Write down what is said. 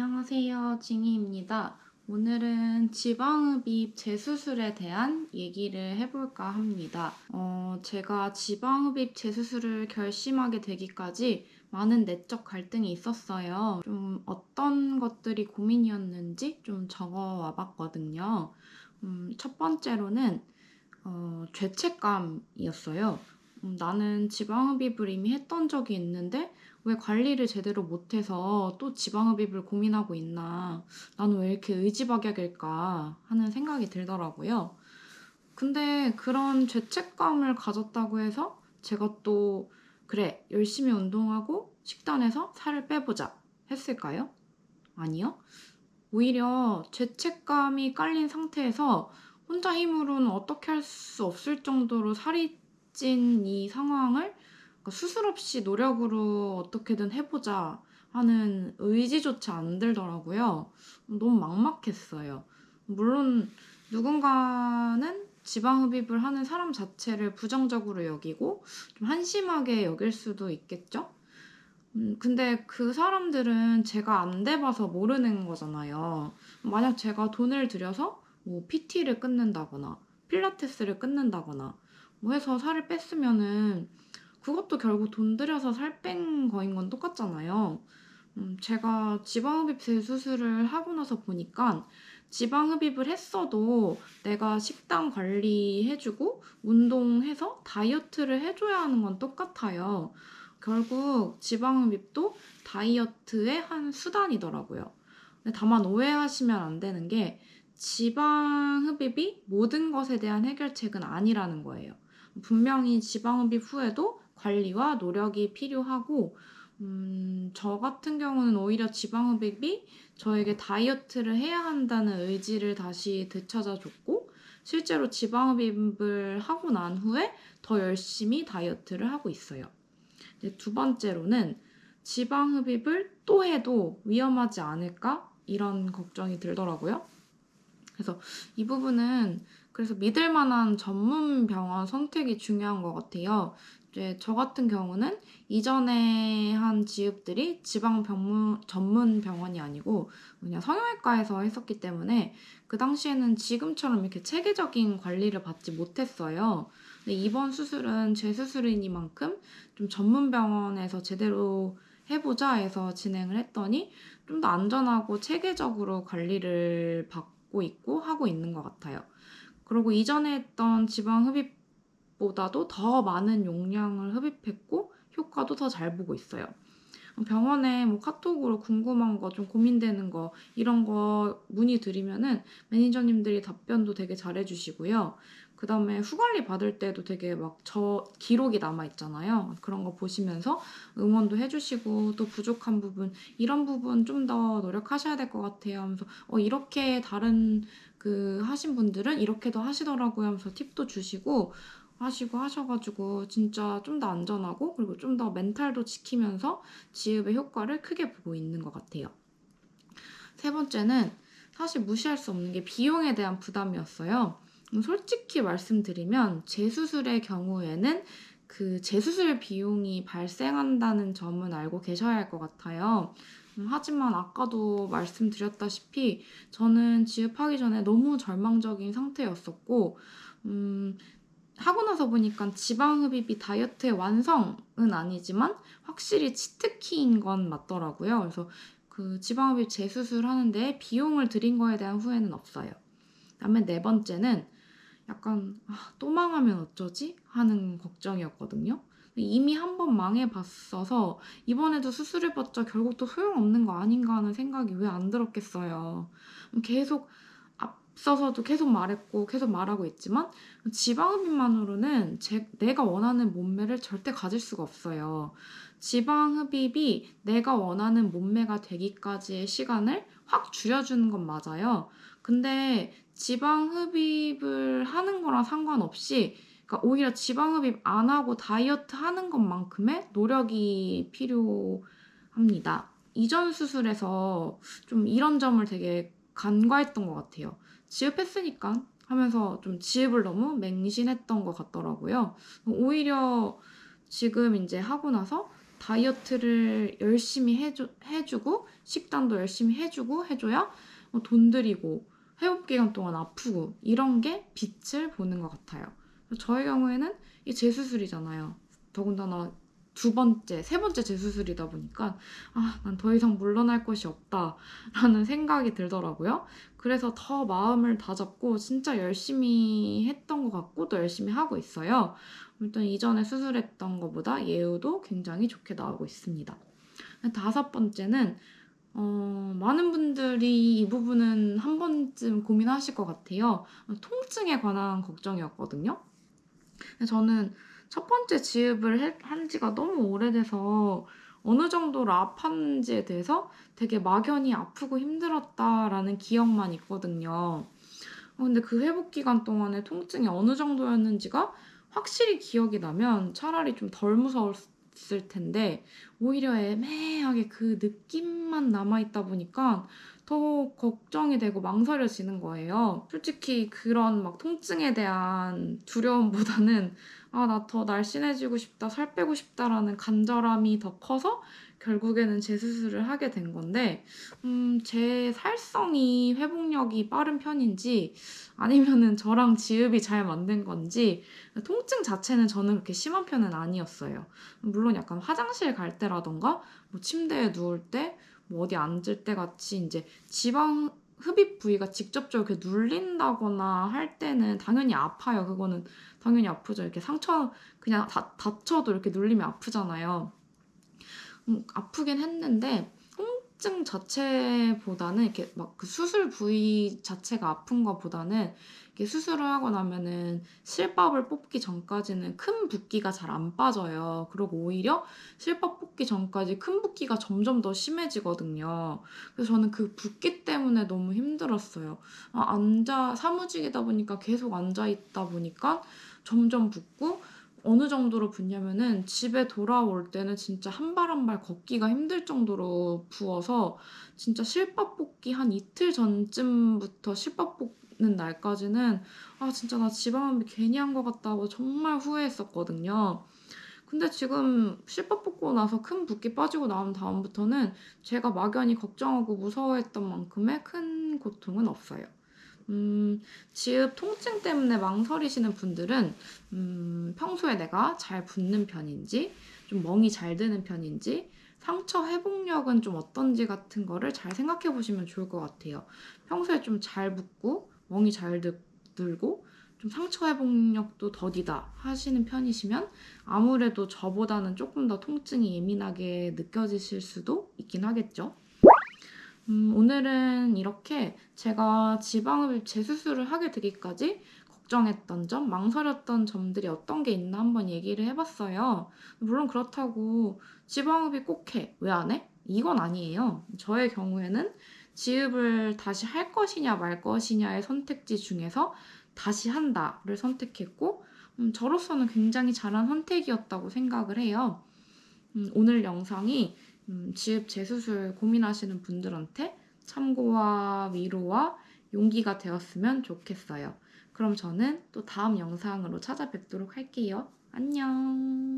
안녕하세요. 징이입니다. 오늘은 지방흡입 재수술에 대한 얘기를 해볼까 합니다. 제가 지방흡입 재수술을 결심하게 되기까지 많은 내적 갈등이 있었어요. 좀 어떤 것들이 고민이었는지 좀 적어와 봤거든요. 첫 번째로는 죄책감이었어요. 나는 지방흡입을 이미 했던 적이 있는데 왜 관리를 제대로 못해서 또 지방흡입을 고민하고 있나. 나는 왜 이렇게 의지박약일까 하는 생각이 들더라고요. 근데 그런 죄책감을 가졌다고 해서 제가 또 그래, 열심히 운동하고 식단해서 살을 빼보자 했을까요? 아니요. 오히려 죄책감이 깔린 상태에서 혼자 힘으로는 어떻게 할 수 없을 정도로 살이 찐 이 상황을 스스로 없이 노력으로 어떻게든 해보자 하는 의지조차 안 들더라고요. 너무 막막했어요. 물론 누군가는 지방흡입을 하는 사람 자체를 부정적으로 여기고 좀 한심하게 여길 수도 있겠죠? 근데 그 사람들은 제가 안 돼봐서 모르는 거잖아요. 만약 제가 돈을 들여서 뭐 PT를 끊는다거나 필라테스를 끊는다거나 뭐 해서 살을 뺐으면은 그것도 결국 돈 들여서 살 뺀 거인 건 똑같잖아요. 제가 지방흡입 재수술을 하고 나서 보니까 지방흡입을 했어도 내가 식단 관리해주고 운동해서 다이어트를 해줘야 하는 건 똑같아요. 결국 지방흡입도 다이어트의 한 수단이더라고요. 근데 다만 오해하시면 안 되는 게 지방흡입이 모든 것에 대한 해결책은 아니라는 거예요. 분명히 지방흡입 후에도 관리와 노력이 필요하고 저 같은 경우는 오히려 지방흡입이 저에게 다이어트를 해야 한다는 의지를 다시 되찾아줬고 실제로 지방흡입을 하고 난 후에 더 열심히 다이어트를 하고 있어요. 이제 두 번째로는 지방흡입을 또 해도 위험하지 않을까? 이런 걱정이 들더라고요. 그래서 이 부분은 그래서 믿을 만한 전문 병원 선택이 중요한 것 같아요. 이제 저 같은 경우는 이전에 한 지읍들이 전문 병원이 아니고 그냥 성형외과에서 했었기 때문에 그 당시에는 지금처럼 이렇게 체계적인 관리를 받지 못했어요. 근데 이번 수술은 제 수술이니만큼 좀 전문 병원에서 제대로 해보자 해서 진행을 했더니 좀 더 안전하고 체계적으로 관리를 받고 있고 하고 있는 것 같아요. 그리고 이전에 했던 지방 흡입보다도 더 많은 용량을 흡입했고 효과도 더 잘 보고 있어요. 병원에 뭐 카톡으로 궁금한 거, 좀 고민되는 거 이런 거 문의드리면은 매니저님들이 답변도 되게 잘해주시고요. 그 다음에 후관리 받을 때도 되게 막 기록이 남아있잖아요. 그런 거 보시면서 응원도 해주시고 또 부족한 부분, 이런 부분 좀 더 노력하셔야 될 것 같아요 하면서 이렇게 다른 하신 분들은 이렇게 더 하시더라고요 하면서 팁도 주시고 하셔가지고 진짜 좀 더 안전하고 그리고 좀 더 멘탈도 지키면서 지읍의 효과를 크게 보고 있는 것 같아요. 세 번째는 사실 무시할 수 없는 게 비용에 대한 부담이었어요. 솔직히 말씀드리면 재수술의 경우에는 그 재수술 비용이 발생한다는 점은 알고 계셔야 할 것 같아요. 하지만 아까도 말씀드렸다시피 저는 지읍하기 전에 너무 절망적인 상태였었고 하고 나서 보니까 지방흡입이 다이어트의 완성은 아니지만 확실히 치트키인 건 맞더라고요. 그래서 그 지방흡입 재수술 하는데 비용을 들인 거에 대한 후회는 없어요. 그다음에 네 번째는 약간 또 망하면 어쩌지? 하는 걱정이었거든요. 이미 한 번 망해봤어서 이번에도 수술해봤자 결국 또 소용없는 거 아닌가 하는 생각이 왜 안 들었겠어요. 계속 앞서서도 계속 말했고 계속 말하고 있지만 지방흡입만으로는 내가 원하는 몸매를 절대 가질 수가 없어요. 지방흡입이 내가 원하는 몸매가 되기까지의 시간을 확 줄여주는 건 맞아요. 근데 지방흡입을 하는 거랑 상관없이 그러니까 오히려 지방흡입 안 하고 다이어트 하는 것만큼의 노력이 필요합니다. 이전 수술에서 좀 이런 점을 되게 간과했던 것 같아요. 지읍했으니까 하면서 좀 지읍을 너무 맹신했던 것 같더라고요. 오히려 지금 이제 하고 나서 다이어트를 열심히 해주고 식단도 열심히 해줘야 돈 들이고 회복 기간 동안 아프고 이런 게 빛을 보는 것 같아요. 저의 경우에는 이 재수술이잖아요. 더군다나 두 번째, 세 번째 재수술이다 보니까 난 더 이상 물러날 곳이 없다라는 생각이 들더라고요. 그래서 더 마음을 다잡고 진짜 열심히 했던 것 같고 또 열심히 하고 있어요. 일단 이전에 수술했던 것보다 예후도 굉장히 좋게 나오고 있습니다. 다섯 번째는 많은 분들이 이 부분은 한 번쯤 고민하실 것 같아요. 통증에 관한 걱정이었거든요. 저는 첫 번째 지읍을 한 지가 너무 오래돼서 어느 정도로 아팠는지에 대해서 되게 막연히 아프고 힘들었다라는 기억만 있거든요. 근데 그 회복 기간 동안에 통증이 어느 정도였는지가 확실히 기억이 나면 차라리 좀 덜 무서웠을 텐데 오히려 애매하게 그 느낌만 남아있다 보니까 더 걱정이 되고 망설여지는 거예요. 솔직히 그런 막 통증에 대한 두려움보다는 나 더 날씬해지고 싶다, 살 빼고 싶다라는 간절함이 더 커서 결국에는 재수술을 하게 된 건데 제 살성이 회복력이 빠른 편인지 아니면은 저랑 지읍이 잘 맞는 건지 통증 자체는 저는 그렇게 심한 편은 아니었어요. 물론 약간 화장실 갈 때라던가 뭐 침대에 누울 때 뭐 어디 앉을 때 같이 이제 지방 흡입 부위가 직접적으로 이렇게 눌린다거나 할 때는 당연히 아파요. 그거는 당연히 아프죠. 이렇게 상처 그냥 다쳐도 이렇게 눌리면 아프잖아요. 아프긴 했는데 통증 자체보다는 이렇게 막 그 수술 부위 자체가 아픈 것보다는 이렇게 수술을 하고 나면은 실밥을 뽑기 전까지는 큰 붓기가 잘 안 빠져요. 그리고 오히려 실밥 뽑기 전까지 큰 붓기가 점점 더 심해지거든요. 그래서 저는 그 붓기 때문에 너무 힘들었어요. 사무직이다 보니까 계속 앉아 있다 보니까 점점 붓고 어느 정도로 붓냐면은 집에 돌아올 때는 진짜 한 발 한 발 걷기가 힘들 정도로 부어서 진짜 실밥 뽑기 한 이틀 전쯤부터 실밥 뽑는 날까지는 진짜 나 지방흡입 괜히 한 것 같다고 정말 후회했었거든요. 근데 지금 실밥 뽑고 나서 큰 붓기 빠지고 나온 다음부터는 제가 막연히 걱정하고 무서워했던 만큼의 큰 고통은 없어요. 지읍 통증 때문에 망설이시는 분들은 평소에 내가 잘 붓는 편인지 좀 멍이 잘 드는 편인지 상처 회복력은 좀 어떤지 같은 거를 잘 생각해 보시면 좋을 것 같아요. 평소에 좀 잘 붓고 멍이 잘 들고 좀 상처 회복력도 더디다 하시는 편이시면 아무래도 저보다는 조금 더 통증이 예민하게 느껴지실 수도 있긴 하겠죠. 오늘은 이렇게 제가 지방흡입 재수술을 하게 되기까지 걱정했던 점, 망설였던 점들이 어떤 게 있나 한번 얘기를 해봤어요. 물론 그렇다고 지방흡입 꼭 해. 왜 안 해? 이건 아니에요. 저의 경우에는 지읍을 다시 할 것이냐 말 것이냐의 선택지 중에서 다시 한다를 선택했고 저로서는 굉장히 잘한 선택이었다고 생각을 해요. 오늘 영상이 지읍 재수술 고민하시는 분들한테 참고와 위로와 용기가 되었으면 좋겠어요. 그럼 저는 또 다음 영상으로 찾아뵙도록 할게요. 안녕.